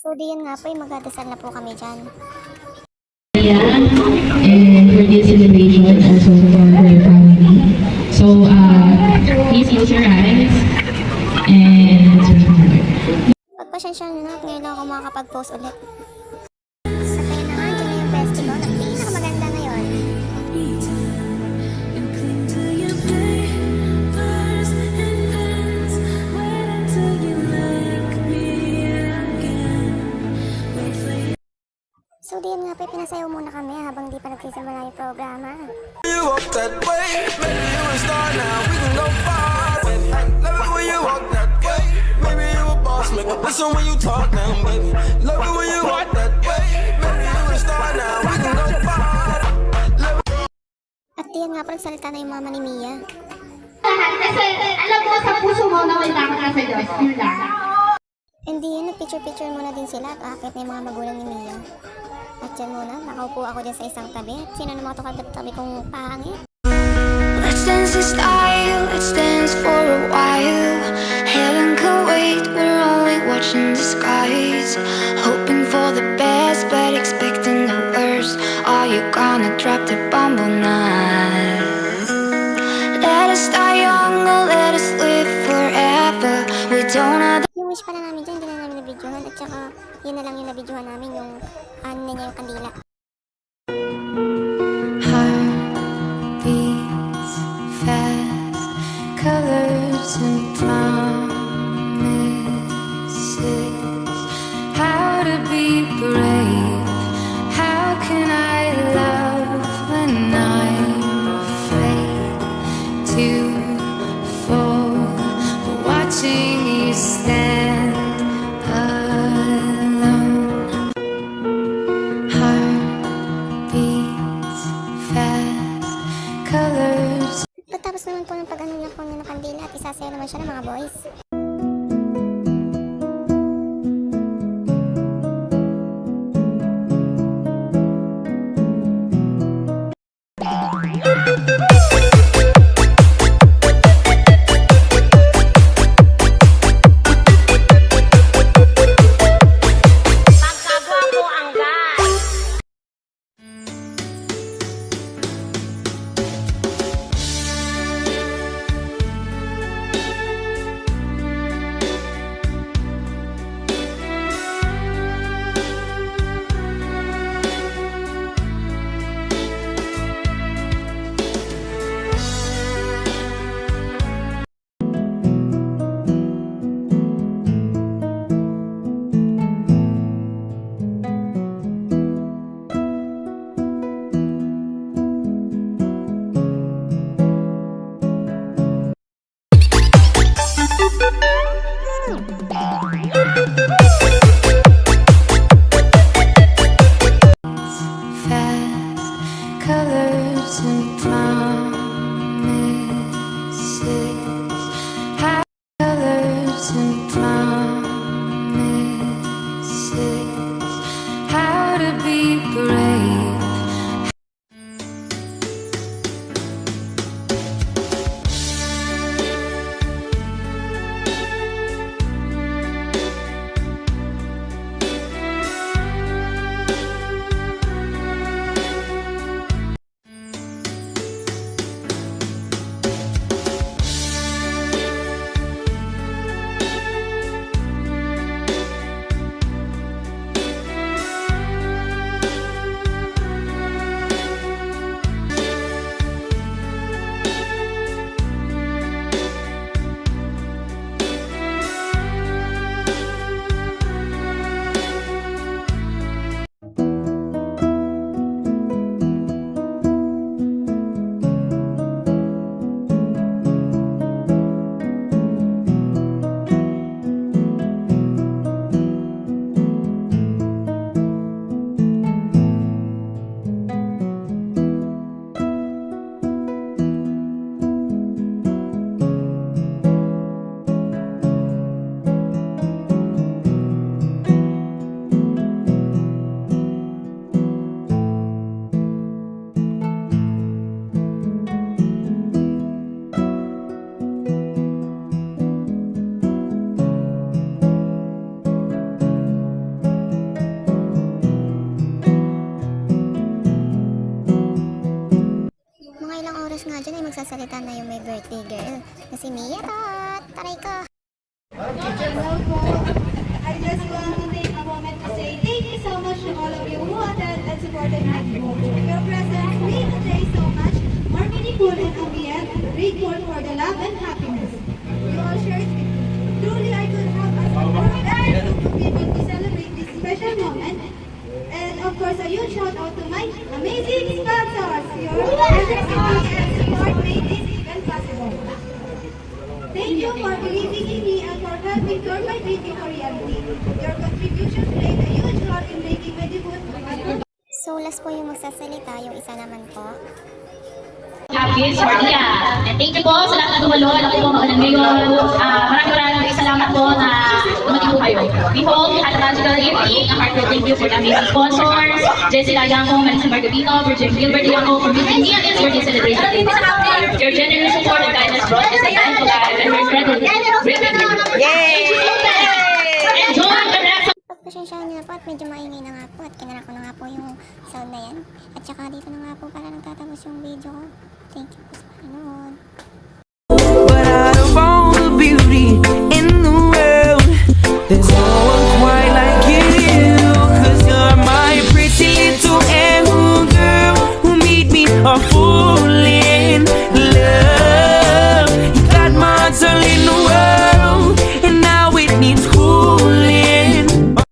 So diyan nga po, magdadasal na po kami dyan. And for this celebration also for her family. So please close your eyes and let's pray for her. Pagpasensya nyo na at ngayon lang ako makakapag-post ulit. Sa tayo na nga, dyan na yung festival. Ang pinakamaganda na yun. So diyan nga po, pinasayaw muna kami habang di pa nagsisimula yung programa. You walk that way, maybe you a star now, we can go far. Love it when you walk that way, maybe you a boss, make a listen when you talk now, baby. Love it when you walk that way, maybe you a star now, we can go far. At diyan nga po, nagsalita na yung mama ni Mia. Kasi alam mo sa puso mo na wala ka sa Diyos, yun lang. And diyan, nagpicture-picture muna din sila at aakit na yung mga magulang ni Mia. At dyan muna, nakaupo ako dyan sa isang tabi. At sino naman ito katabi kong pangit? Let's dance in style, let's dance for a while. Heaven can wait, we're only watching the skies. Hoping for the best, but expecting the worst. Are you gonna drop the bomb or not? Let us die young or let us live forever. We don't have Yung wish pala namin dyan, hindi na namin nabidyohan. At saka, yun na lang yung nabidyohan namin, yung ano na niya yung kandila. heartbeats fast, colors and promises. How to be brave? How can I love when I'm afraid to fall? Watching you stand alone. Heartbeats fast, colors. Pagkatapos naman po ng pag-ano lang po ng kandila at isasayaw naman siya ng mga boys. yung magsasalita na yung may birthday girl. Na si Mia Tot. Taray ko. Hello po. I just want to take a moment to say thank you so much to all of you who attended and supported my group. Your presence made the day so much more meaningful and ambient, grateful for the love and happiness you all shared with me. Truly, I could have asked for a better group of people to celebrate this special moment. And of course, a huge shout out to my amazing sponsors. Your generosity and support made this event possible. Thank you for believing in me and for helping turn my dream into reality. Your contribution played a huge role in making my debut a good. So, last po yung magsasalita. Yung isa naman po. Happy Sordia. And thank you po sa lahat na dumalo. Alam ko po maulan ngayon. Maraming salamat po na dumating po kayo. We hope you had a magical evening. A heartfelt thank you for the amazing sponsors. Jessie Laganco, Melissa Margavino, Virgin Gilbert Diaco for meeting me at this birthday celebration. Your generous support and kindness brought us a time to life and we're spreading it. Yay! Enjoy the rest of Pagpasensyahan niyo na po at medyo maingay na nga po at kinara ko na nga po yung sound na yan. At saka dito na nga po para nagtatapos yung video ko. Thank you po sa panonood.